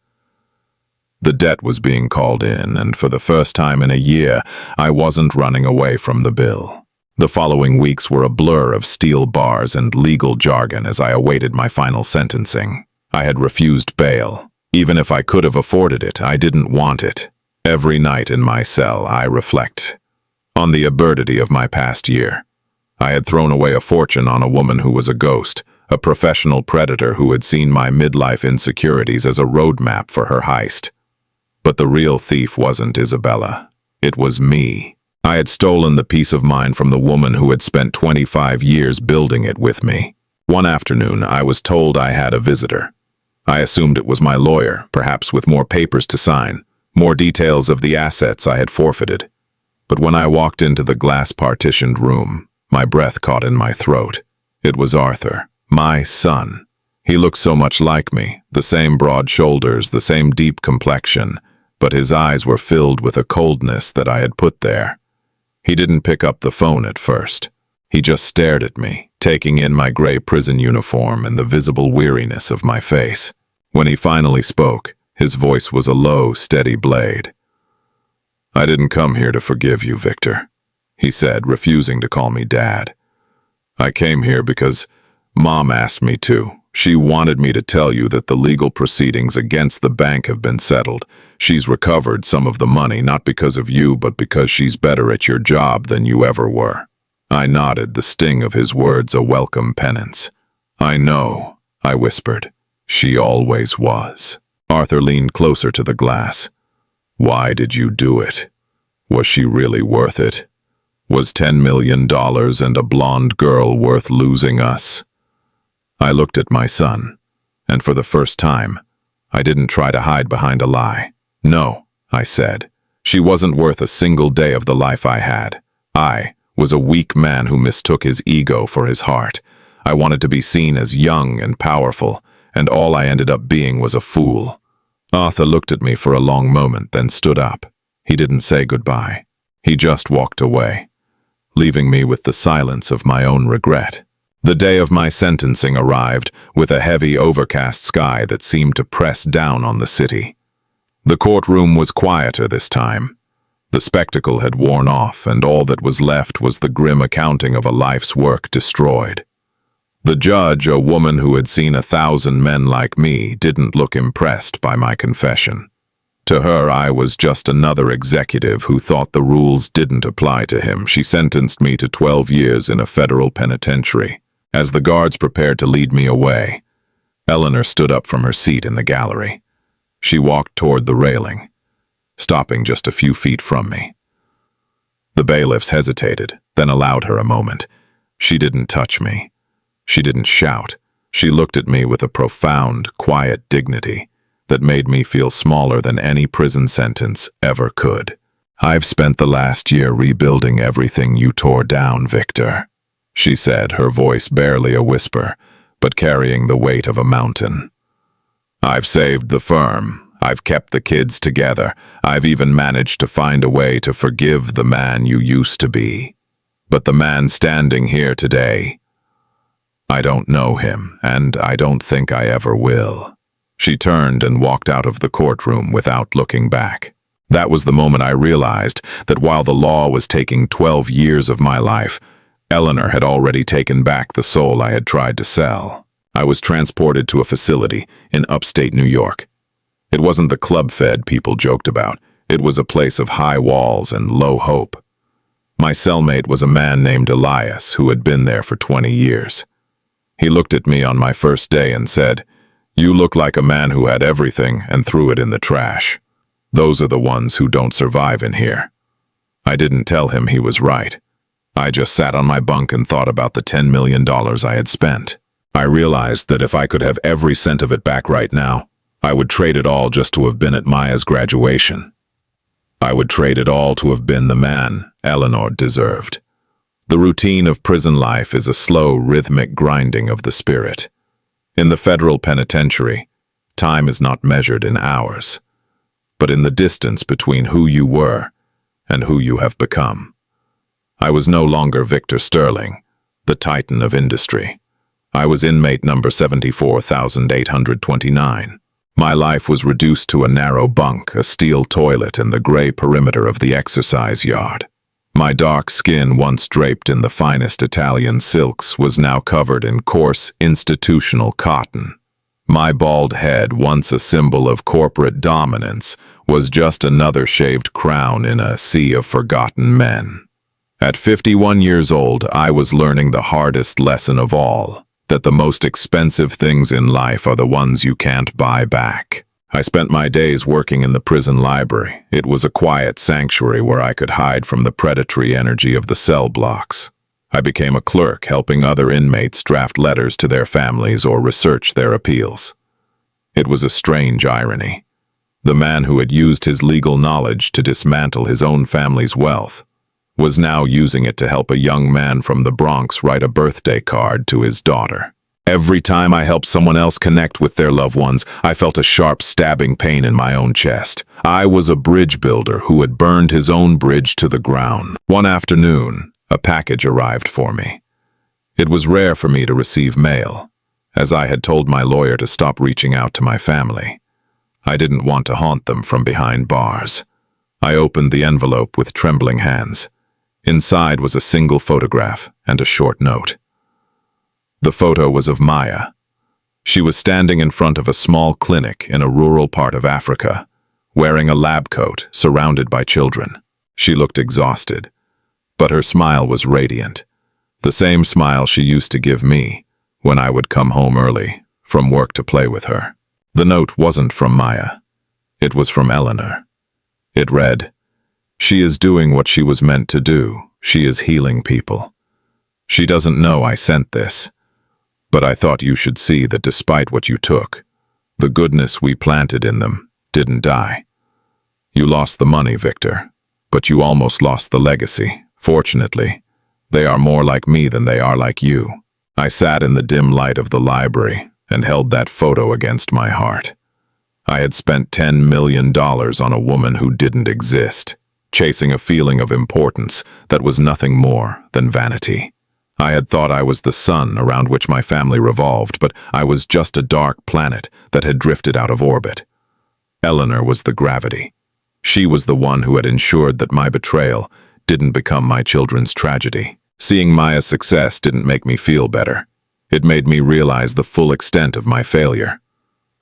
The debt was being called in, and for the first time in a year, I wasn't running away from the bill. The following weeks were a blur of steel bars and legal jargon as I awaited my final sentencing. I had refused bail. Even if I could have afforded it, I didn't want it. Every night in my cell, I reflect on the absurdity of my past year. I had thrown away a fortune on a woman who was a ghost, a professional predator who had seen my midlife insecurities as a roadmap for her heist. But the real thief wasn't Isabella. It was me. I had stolen the peace of mind from the woman who had spent 25 years building it with me. One afternoon, I was told I had a visitor. I assumed it was my lawyer, perhaps with more papers to sign, more details of the assets I had forfeited. But when I walked into the glass-partitioned room, my breath caught in my throat. It was Arthur, my son. He looked so much like me, the same broad shoulders, the same deep complexion, but his eyes were filled with a coldness that I had put there. He didn't pick up the phone at first. He just stared at me, taking in my gray prison uniform and the visible weariness of my face. When he finally spoke, his voice was a low, steady blade. "I didn't come here to forgive you, Victor," he said, refusing to call me Dad. "I came here because Mom asked me to. She wanted me to tell you that the legal proceedings against the bank have been settled. She's recovered some of the money, not because of you, but because she's better at your job than you ever were." I nodded, the sting of his words a welcome penance. "I know," I whispered. "She always was." Arthur leaned closer to the glass. "Why did you do it? Was she really worth it? Was $10 million and a blonde girl worth losing us?" I looked at my son, and for the first time, I didn't try to hide behind a lie. No, I said. She wasn't worth a single day of the life I had. I was a weak man who mistook his ego for his heart. I wanted to be seen as young and powerful, and all I ended up being was a fool. Arthur looked at me for a long moment, then stood up. He didn't say goodbye. He just walked away, leaving me with the silence of my own regret. The day of my sentencing arrived, with a heavy, overcast sky that seemed to press down on the city. The courtroom was quieter this time. The spectacle had worn off, and all that was left was the grim accounting of a life's work destroyed. The judge, a woman who had seen 1,000 men like me, didn't look impressed by my confession. To her, I was just another executive who thought the rules didn't apply to him. She sentenced me to 12 years in a federal penitentiary. As the guards prepared to lead me away, Eleanor stood up from her seat in the gallery. She walked toward the railing, stopping just a few feet from me. The bailiffs hesitated, then allowed her a moment. She didn't touch me. She didn't shout. She looked at me with a profound, quiet dignity that made me feel smaller than any prison sentence ever could. "I've spent the last year rebuilding everything you tore down, Victor," she said, her voice barely a whisper, but carrying the weight of a mountain. "I've saved the firm. I've kept the kids together. I've even managed to find a way to forgive the man you used to be. But the man standing here today, I don't know him, and I don't think I ever will." She turned and walked out of the courtroom without looking back. That was the moment I realized that while the law was taking 12 years of my life, Eleanor had already taken back the soul I had tried to sell. I was transported to a facility in upstate New York. It wasn't the club-fed people joked about. It was a place of high walls and low hope. My cellmate was a man named Elias who had been there for 20 years. He looked at me on my first day and said, "You look like a man who had everything and threw it in the trash. Those are the ones who don't survive in here." I didn't tell him he was right. I just sat on my bunk and thought about the $10 million I had spent. I realized that if I could have every cent of it back right now, I would trade it all just to have been at Maya's graduation. I would trade it all to have been the man Eleanor deserved. The routine of prison life is a slow, rhythmic grinding of the spirit. In the federal penitentiary, time is not measured in hours, but in the distance between who you were and who you have become. I was no longer Victor Sterling, the titan of industry. I was inmate number 74,829. My life was reduced to a narrow bunk, a steel toilet, and the gray perimeter of the exercise yard. My dark skin, once draped in the finest Italian silks, was now covered in coarse, institutional cotton. My bald head, once a symbol of corporate dominance, was just another shaved crown in a sea of forgotten men. At 51 years old, I was learning the hardest lesson of all, that the most expensive things in life are the ones you can't buy back. I spent my days working in the prison library. It was a quiet sanctuary where I could hide from the predatory energy of the cell blocks. I became a clerk, helping other inmates draft letters to their families or research their appeals. It was a strange irony. The man who had used his legal knowledge to dismantle his own family's wealth was now using it to help a young man from the Bronx write a birthday card to his daughter. Every time I helped someone else connect with their loved ones, I felt a sharp stabbing pain in my own chest. I was a bridge builder who had burned his own bridge to the ground. One afternoon, a package arrived for me. It was rare for me to receive mail, as I had told my lawyer to stop reaching out to my family. I didn't want to haunt them from behind bars. I opened the envelope with trembling hands. Inside was a single photograph and a short note. The photo was of Maya. She was standing in front of a small clinic in a rural part of Africa, wearing a lab coat, surrounded by children. She looked exhausted, but her smile was radiant, the same smile she used to give me when I would come home early from work to play with her. The note wasn't from Maya. It was from Eleanor. It read, "She is doing what she was meant to do. She is healing people. She doesn't know I sent this. But I thought you should see that despite what you took, The goodness we planted in them didn't die. You lost the money, Victor, but you almost lost the legacy. Fortunately, they are more like me than they are like you. I sat in the dim light of the library and held that photo against my heart. I had spent $10 million on a woman who didn't exist, chasing a feeling of importance that was nothing more than vanity. I had thought I was the sun around which my family revolved, but I was just a dark planet that had drifted out of orbit. Eleanor was the gravity. She was the one who had ensured that my betrayal didn't become my children's tragedy. Seeing Maya's success didn't make me feel better. It made me realize the full extent of my failure.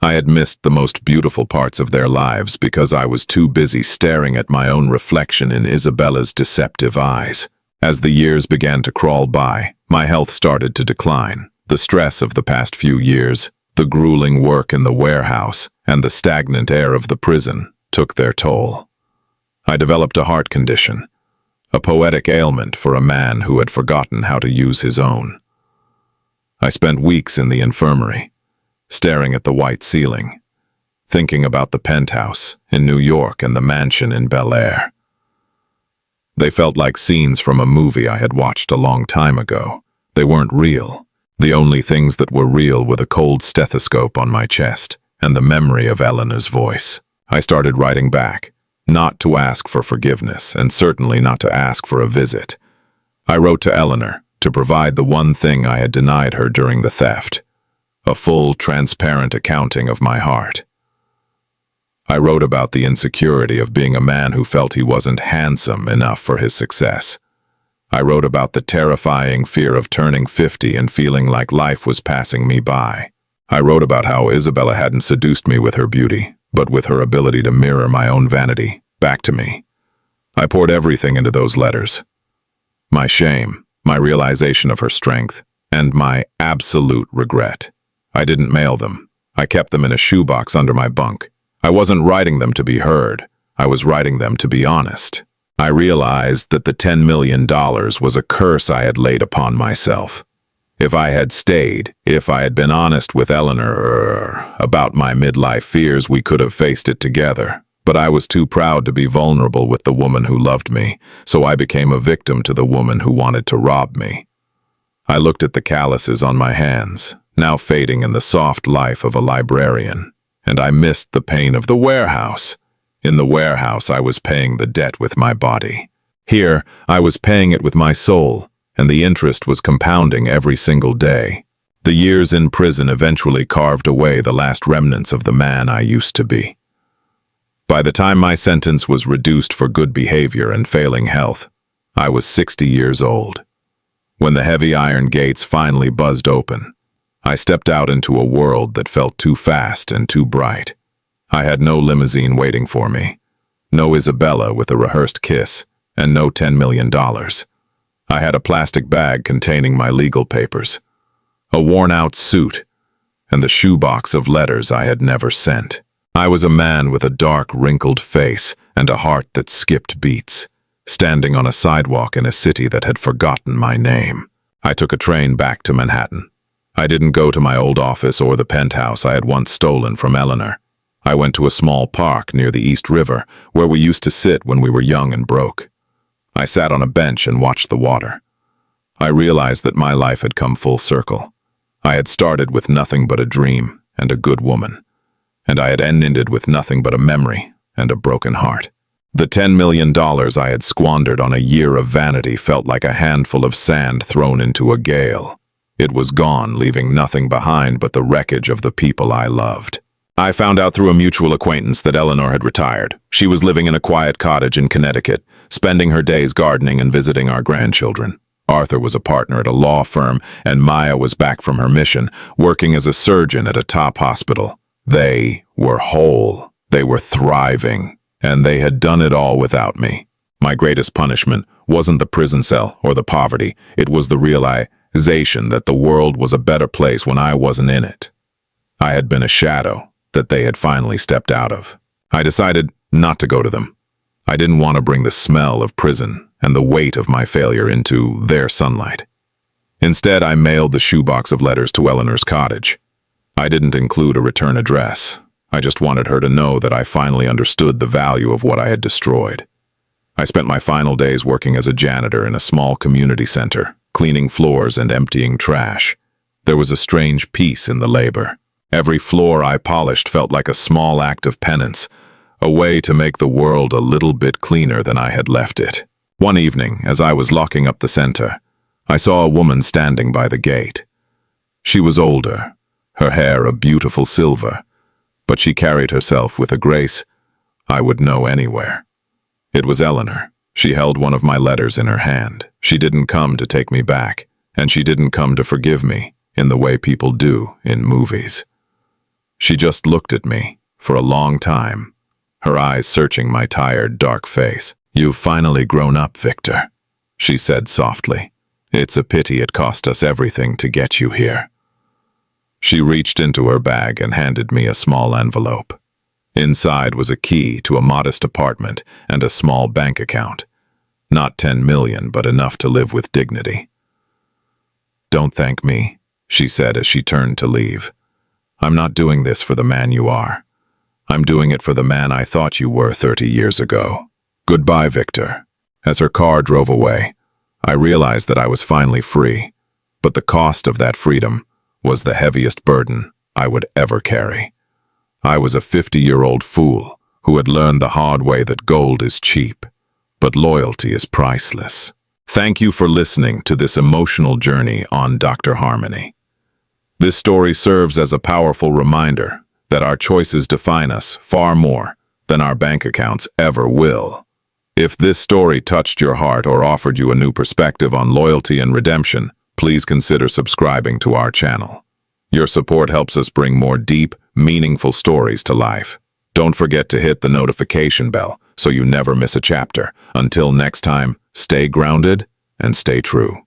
I had missed the most beautiful parts of their lives because I was too busy staring at my own reflection in Isabella's deceptive eyes. As the years began to crawl by, my health started to decline. The stress of the past few years, the grueling work in the warehouse, and the stagnant air of the prison took their toll. I developed a heart condition, a poetic ailment for a man who had forgotten how to use his own. I spent weeks in the infirmary, staring at the white ceiling, thinking about the penthouse in New York and the mansion in Bel Air. They felt like scenes from a movie I had watched a long time ago. They weren't real. The only things that were real were the cold stethoscope on my chest and the memory of Eleanor's voice. I started writing back, not to ask for forgiveness, and certainly not to ask for a visit. I wrote to Eleanor to provide the one thing I had denied her during the theft, a full, transparent accounting of my heart. I wrote about the insecurity of being a man who felt he wasn't handsome enough for his success. I wrote about the terrifying fear of turning 50 and feeling like life was passing me by. I wrote about how Isabella hadn't seduced me with her beauty, but with her ability to mirror my own vanity back to me. I poured everything into those letters. My shame, my realization of her strength, and my absolute regret. I didn't mail them. I kept them in a shoebox under my bunk. I wasn't writing them to be heard. I was writing them to be honest. I realized that the $10 million was a curse I had laid upon myself. If I had stayed, if I had been honest with Eleanor about my midlife fears, we could have faced it together. But I was too proud to be vulnerable with the woman who loved me, so I became a victim to the woman who wanted to rob me. I looked at the calluses on my hands, now fading in the soft life of a librarian, and I missed the pain of the warehouse. In the warehouse, I was paying the debt with my body. Here, I was paying it with my soul, and the interest was compounding every single day. The years in prison eventually carved away the last remnants of the man I used to be. By the time my sentence was reduced for good behavior and failing health, I was 60 years old. When the heavy iron gates finally buzzed open, I stepped out into a world that felt too fast and too bright. I had no limousine waiting for me, no Isabella with a rehearsed kiss, and no $10 million. I had a plastic bag containing my legal papers, a worn-out suit, and the shoebox of letters I had never sent. I was a man with a dark, wrinkled face and a heart that skipped beats, standing on a sidewalk in a city that had forgotten my name. I took a train back to Manhattan. I didn't go to my old office or the penthouse I had once stolen from Eleanor. I went to a small park near the East River, where we used to sit when we were young and broke. I sat on a bench and watched the water. I realized that my life had come full circle. I had started with nothing but a dream and a good woman, and I had ended with nothing but a memory and a broken heart. The $10 million I had squandered on a year of vanity felt like a handful of sand thrown into a gale. It was gone, leaving nothing behind but the wreckage of the people I loved. I found out through a mutual acquaintance that Eleanor had retired. She was living in a quiet cottage in Connecticut, spending her days gardening and visiting our grandchildren. Arthur was a partner at a law firm, and Maya was back from her mission, working as a surgeon at a top hospital. They were whole. They were thriving. And they had done it all without me. My greatest punishment wasn't the prison cell or the poverty. It was the realization that the world was a better place when I wasn't in it. I had been a shadow that they had finally stepped out of. I decided not to go to them. I didn't want to bring the smell of prison and the weight of my failure into their sunlight. Instead, I mailed the shoebox of letters to Eleanor's cottage. I didn't include a return address. I just wanted her to know that I finally understood the value of what I had destroyed. I spent my final days working as a janitor in a small community center, cleaning floors and emptying trash. There was a strange peace in the labor. Every floor I polished felt like a small act of penance, a way to make the world a little bit cleaner than I had left it. One evening, as I was locking up the center, I saw a woman standing by the gate. She was older, her hair a beautiful silver, but she carried herself with a grace I would know anywhere. It was Eleanor. She held one of my letters in her hand. She didn't come to take me back, and she didn't come to forgive me in the way people do in movies. She just looked at me for a long time, her eyes searching my tired, dark face. "You've finally grown up, Victor," she said softly. "It's a pity it cost us everything to get you here." She reached into her bag and handed me a small envelope. Inside was a key to a modest apartment and a small bank account. Not 10 million, but enough to live with dignity. "Don't thank me," she said as she turned to leave. "I'm not doing this for the man you are. I'm doing it for the man I thought you were 30 years ago. Goodbye, Victor." As her car drove away, I realized that I was finally free, but the cost of that freedom was the heaviest burden I would ever carry. I was a 50-year-old fool who had learned the hard way that gold is cheap, but loyalty is priceless. Thank you for listening to this emotional journey on Dr. Harmony. This story serves as a powerful reminder that our choices define us far more than our bank accounts ever will. If this story touched your heart or offered you a new perspective on loyalty and redemption, please consider subscribing to our channel. Your support helps us bring more deep, meaningful stories to life. Don't forget to hit the notification bell so you never miss a chapter. Until next time, stay grounded and stay true.